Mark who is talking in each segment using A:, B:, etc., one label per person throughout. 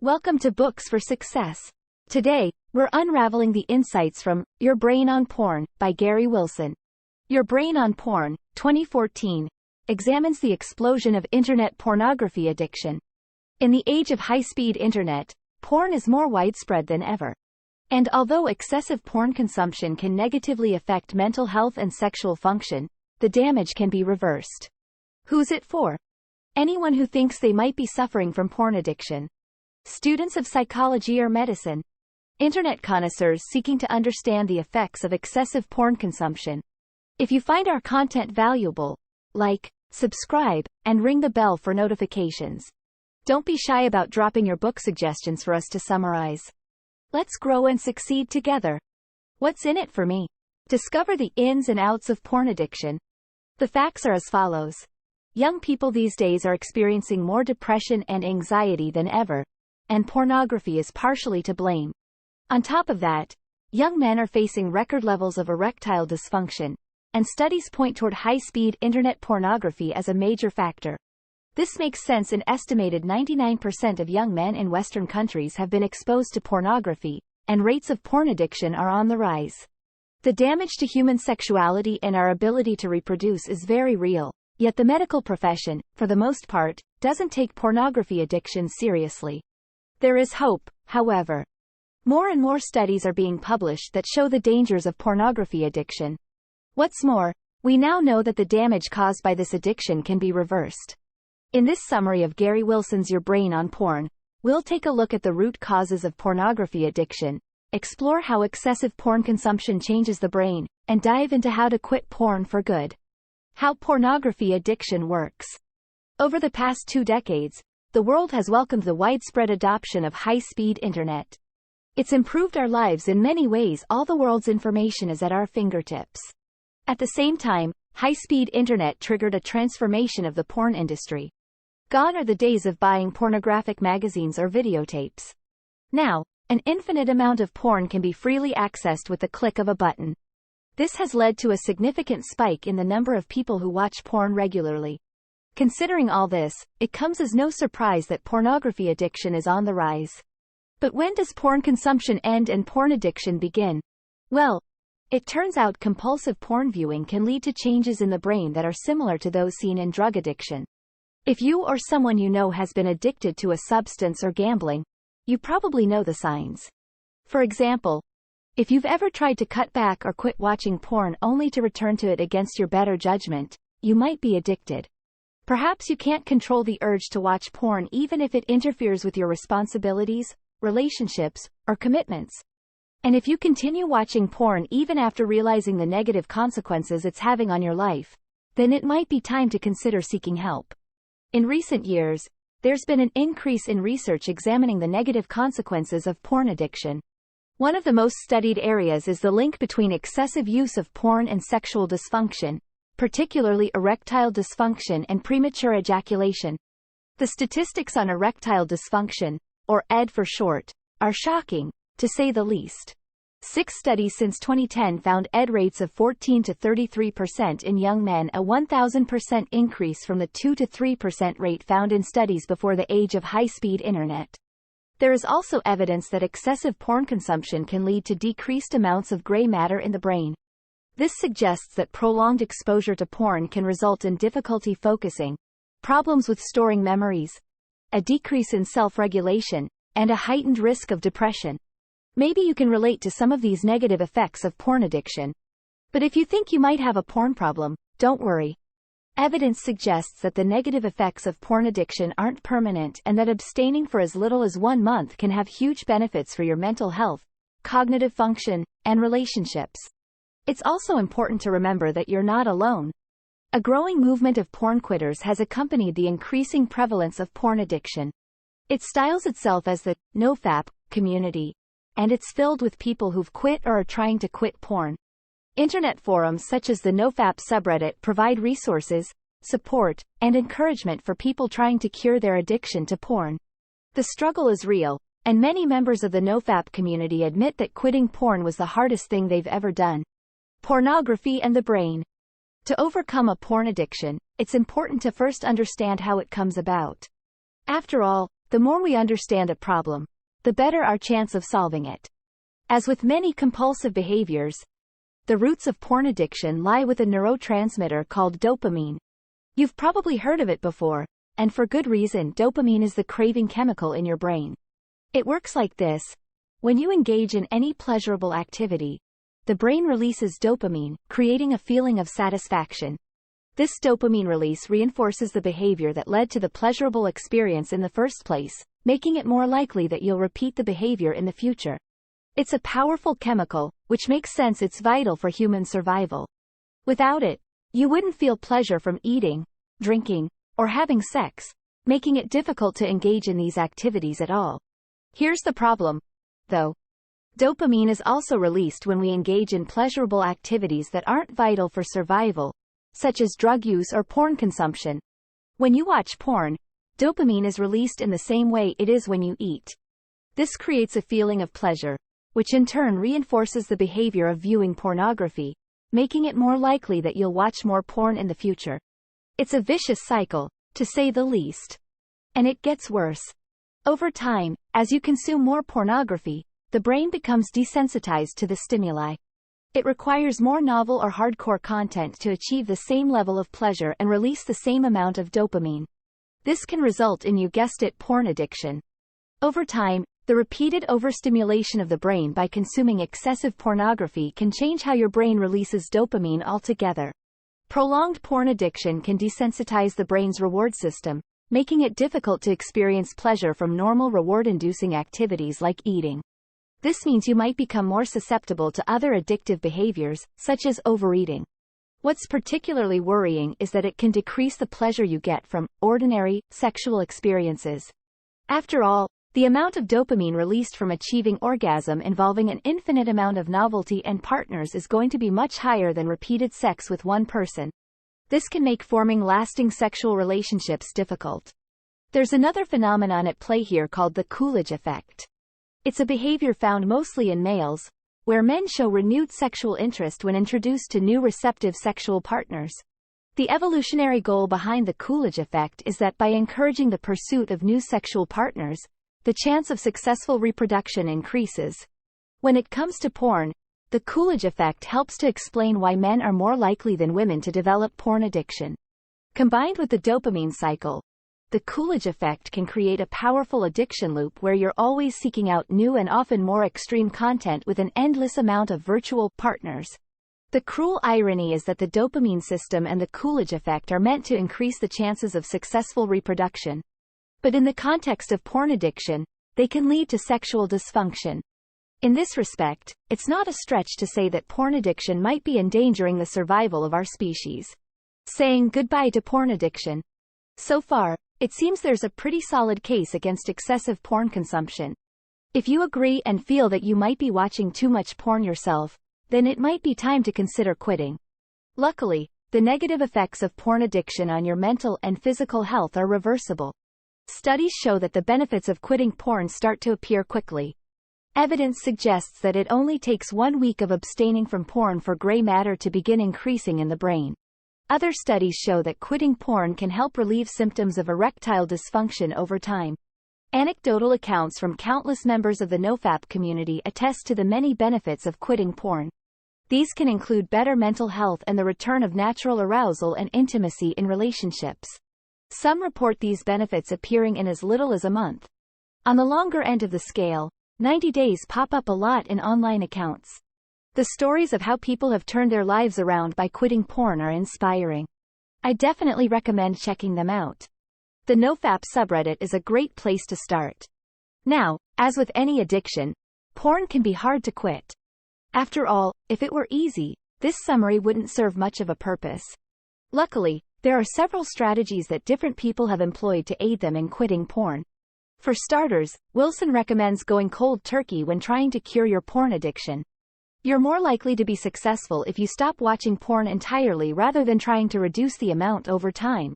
A: Welcome to Books for Success. Today, we're unraveling the insights from Your Brain on Porn by Gary Wilson. Your Brain on Porn, 2014, examines the explosion of internet pornography addiction. In the age of high-speed internet, porn is more widespread than ever. And although excessive porn consumption can negatively affect mental health and sexual function, the damage can be reversed. Who's it for? Anyone who thinks they might be suffering from porn addiction. Students of psychology or medicine. Internet connoisseurs seeking to understand the effects of excessive porn consumption. If you find our content valuable, like, subscribe, and ring the bell for notifications. Don't be shy about dropping your book suggestions for us to summarize. Let's grow and succeed together. What's in it for me? Discover the ins and outs of porn addiction. The facts are as follows. Young people these days are experiencing more depression and anxiety than ever, and pornography is partially to blame. On top of that, young men are facing record levels of erectile dysfunction, and studies point toward high-speed internet pornography as a major factor. This makes sense. An estimated 99% of young men in Western countries have been exposed to pornography, and rates of porn addiction are on the rise. The damage to human sexuality and our ability to reproduce is very real, yet the medical profession, for the most part, doesn't take pornography addiction seriously. There is hope, however. More and more studies are being published that show the dangers of pornography addiction. What's more, we now know that the damage caused by this addiction can be reversed. In this summary of Gary Wilson's Your Brain on Porn, we'll take a look at the root causes of pornography addiction, explore how excessive porn consumption changes the brain, and dive into how to quit porn for good. How pornography addiction works. Over the past 2 decades, the world has welcomed the widespread adoption of high-speed internet. It's improved our lives in many ways. All the world's information is at our fingertips. At the same time, high-speed internet triggered a transformation of the porn industry. Gone are the days of buying pornographic magazines or videotapes. Now, an infinite amount of porn can be freely accessed with the click of a button. This has led to a significant spike in the number of people who watch porn regularly. Considering all this, it comes as no surprise that pornography addiction is on the rise. But when does porn consumption end and porn addiction begin? Well, it turns out compulsive porn viewing can lead to changes in the brain that are similar to those seen in drug addiction. If you or someone you know has been addicted to a substance or gambling, you probably know the signs. For example, if you've ever tried to cut back or quit watching porn only to return to it against your better judgment, you might be addicted. Perhaps you can't control the urge to watch porn even if it interferes with your responsibilities, relationships, or commitments. And if you continue watching porn even after realizing the negative consequences it's having on your life, then it might be time to consider seeking help. In recent years, there's been an increase in research examining the negative consequences of porn addiction. One of the most studied areas is the link between excessive use of porn and sexual dysfunction, particularly erectile dysfunction and premature ejaculation. The statistics on erectile dysfunction, or ED for short, are shocking, to say the least. 6 studies since 2010 found ED rates of 14 to 33% in young men, a 1,000% increase from the 2 to 3% rate found in studies before the age of high-speed internet. There is also evidence that excessive porn consumption can lead to decreased amounts of gray matter in the brain. This suggests that prolonged exposure to porn can result in difficulty focusing, problems with storing memories, a decrease in self-regulation, and a heightened risk of depression. Maybe you can relate to some of these negative effects of porn addiction. But if you think you might have a porn problem, don't worry. Evidence suggests that the negative effects of porn addiction aren't permanent and that abstaining for as little as 1 month can have huge benefits for your mental health, cognitive function, and relationships. It's also important to remember that you're not alone. A growing movement of porn quitters has accompanied the increasing prevalence of porn addiction. It styles itself as the NoFap community, and it's filled with people who've quit or are trying to quit porn. Internet forums such as the NoFap subreddit provide resources, support, and encouragement for people trying to cure their addiction to porn. The struggle is real, and many members of the NoFap community admit that quitting porn was the hardest thing they've ever done. Pornography and the brain. To overcome a porn addiction, it's important to first understand how it comes about. After all, the more we understand a problem, the better our chance of solving it. As with many compulsive behaviors, the roots of porn addiction lie with a neurotransmitter called dopamine. You've probably heard of it before, and for good reason. Dopamine is the craving chemical in your brain. It works like this. When you engage in any pleasurable activity, the brain releases dopamine, creating a feeling of satisfaction. This dopamine release reinforces the behavior that led to the pleasurable experience in the first place, making it more likely that you'll repeat the behavior in the future. It's a powerful chemical, which makes sense. It's vital for human survival. Without it, you wouldn't feel pleasure from eating, drinking, or having sex, making it difficult to engage in these activities at all. Here's the problem, though. Dopamine is also released when we engage in pleasurable activities that aren't vital for survival, such as drug use or porn consumption. When you watch porn, dopamine is released in the same way it is when you eat. This creates a feeling of pleasure, which in turn reinforces the behavior of viewing pornography, making it more likely that you'll watch more porn in the future. It's a vicious cycle, to say the least. And it gets worse. Over time, as you consume more pornography, the brain becomes desensitized to the stimuli. It requires more novel or hardcore content to achieve the same level of pleasure and release the same amount of dopamine. This can result in, you guessed it, porn addiction. Over time, the repeated overstimulation of the brain by consuming excessive pornography can change how your brain releases dopamine altogether. Prolonged porn addiction can desensitize the brain's reward system, making it difficult to experience pleasure from normal reward-inducing activities like eating. This means you might become more susceptible to other addictive behaviors, such as overeating. What's particularly worrying is that it can decrease the pleasure you get from ordinary sexual experiences. After all, the amount of dopamine released from achieving orgasm involving an infinite amount of novelty and partners is going to be much higher than repeated sex with one person. This can make forming lasting sexual relationships difficult. There's another phenomenon at play here called the Coolidge effect. It's a behavior found mostly in males, where men show renewed sexual interest when introduced to new receptive sexual partners. The evolutionary goal behind the Coolidge effect is that by encouraging the pursuit of new sexual partners, the chance of successful reproduction increases. When it comes to porn, the Coolidge effect helps to explain why men are more likely than women to develop porn addiction. Combined with the dopamine cycle, the Coolidge effect can create a powerful addiction loop where you're always seeking out new and often more extreme content with an endless amount of virtual partners. The cruel irony is that the dopamine system and the Coolidge effect are meant to increase the chances of successful reproduction. But in the context of porn addiction, they can lead to sexual dysfunction. In this respect, it's not a stretch to say that porn addiction might be endangering the survival of our species. Saying goodbye to porn addiction. So far, it seems there's a pretty solid case against excessive porn consumption. If you agree and feel that you might be watching too much porn yourself, then it might be time to consider quitting. Luckily, the negative effects of porn addiction on your mental and physical health are reversible. Studies show that the benefits of quitting porn start to appear quickly. Evidence suggests that it only takes 1 week of abstaining from porn for gray matter to begin increasing in the brain. Other studies show that quitting porn can help relieve symptoms of erectile dysfunction over time. Anecdotal accounts from countless members of the NoFap community attest to the many benefits of quitting porn. These can include better mental health and the return of natural arousal and intimacy in relationships. Some report these benefits appearing in as little as a month. On the longer end of the scale, 90 days pop up a lot in online accounts. The stories of how people have turned their lives around by quitting porn are inspiring. I definitely recommend checking them out. The NoFap subreddit is a great place to start. Now, as with any addiction, porn can be hard to quit. After all, if it were easy, this summary wouldn't serve much of a purpose. Luckily, there are several strategies that different people have employed to aid them in quitting porn. For starters, Wilson recommends going cold turkey when trying to cure your porn addiction. You're more likely to be successful if you stop watching porn entirely rather than trying to reduce the amount over time.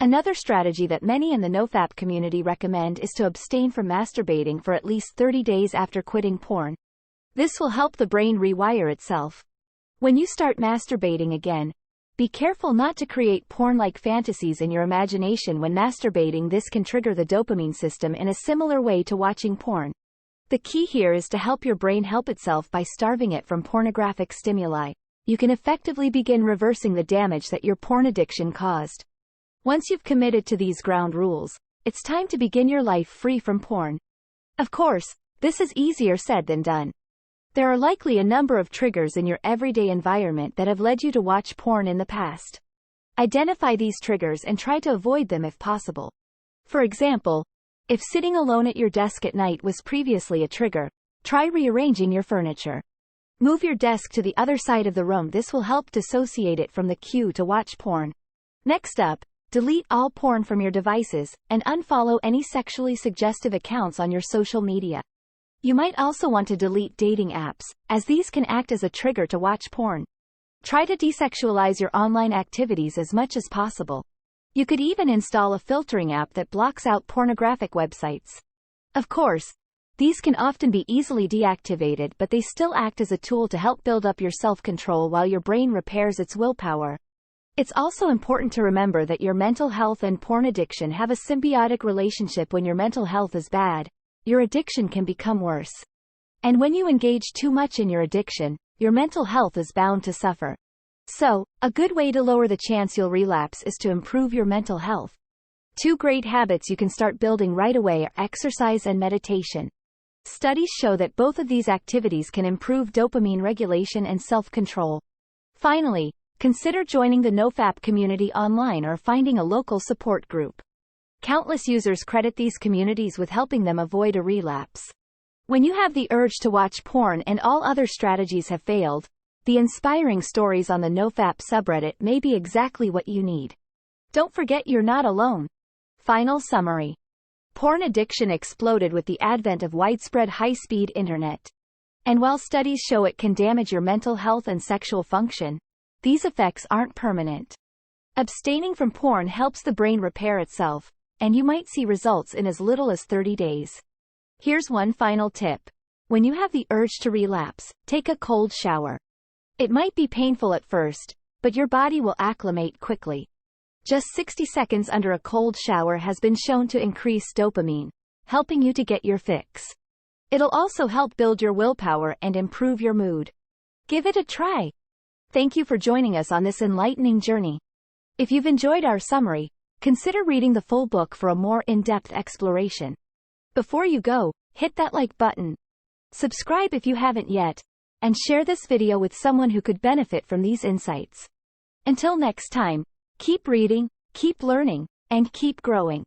A: Another strategy that many in the NoFap community recommend is to abstain from masturbating for at least 30 days after quitting porn. This will help the brain rewire itself. When you start masturbating again, Be careful not to create porn-like fantasies in your imagination when masturbating. This can trigger the dopamine system in a similar way to watching porn. The key here is to help your brain help itself by starving it from pornographic stimuli. You can effectively begin reversing the damage that your porn addiction caused. Once you've committed to these ground rules, it's time to begin your life free from porn. Of course, this is easier said than done. There are likely a number of triggers in your everyday environment that have led you to watch porn in the past. Identify these triggers and try to avoid them if possible. For example, if sitting alone at your desk at night was previously a trigger, try rearranging your furniture. Move your desk to the other side of the room. This will help dissociate it from the cue to watch porn. Next up, delete all porn from your devices, and unfollow any sexually suggestive accounts on your social media. You might also want to delete dating apps, as these can act as a trigger to watch porn. Try to desexualize your online activities as much as possible. You could even install a filtering app that blocks out pornographic websites. Of course, these can often be easily deactivated, but they still act as a tool to help build up your self-control while your brain repairs its willpower. It's also important to remember that your mental health and porn addiction have a symbiotic relationship. When your mental health is bad, your addiction can become worse. And when you engage too much in your addiction, your mental health is bound to suffer. So, a good way to lower the chance you'll relapse is to improve your mental health. 2 great habits you can start building right away are exercise and meditation. Studies show that both of these activities can improve dopamine regulation and self-control. Finally, consider joining the NoFap community online or finding a local support group. Countless users credit these communities with helping them avoid a relapse. When you have the urge to watch porn and all other strategies have failed, the inspiring stories on the NoFap subreddit may be exactly what you need. Don't forget you're not alone. Final summary. Porn addiction exploded with the advent of widespread high-speed internet. And while studies show it can damage your mental health and sexual function, these effects aren't permanent. Abstaining from porn helps the brain repair itself, and you might see results in as little as 30 days. Here's one final tip. When you have the urge to relapse, take a cold shower. It might be painful at first, but your body will acclimate quickly. Just 60 seconds under a cold shower has been shown to increase dopamine, helping you to get your fix. It'll also help build your willpower and improve your mood. Give it a try. Thank you for joining us on this enlightening journey. If you've enjoyed our summary, consider reading the full book for a more in-depth exploration. Before you go, hit that like button. Subscribe if you haven't yet, and share this video with someone who could benefit from these insights. Until next time, keep reading, keep learning, and keep growing.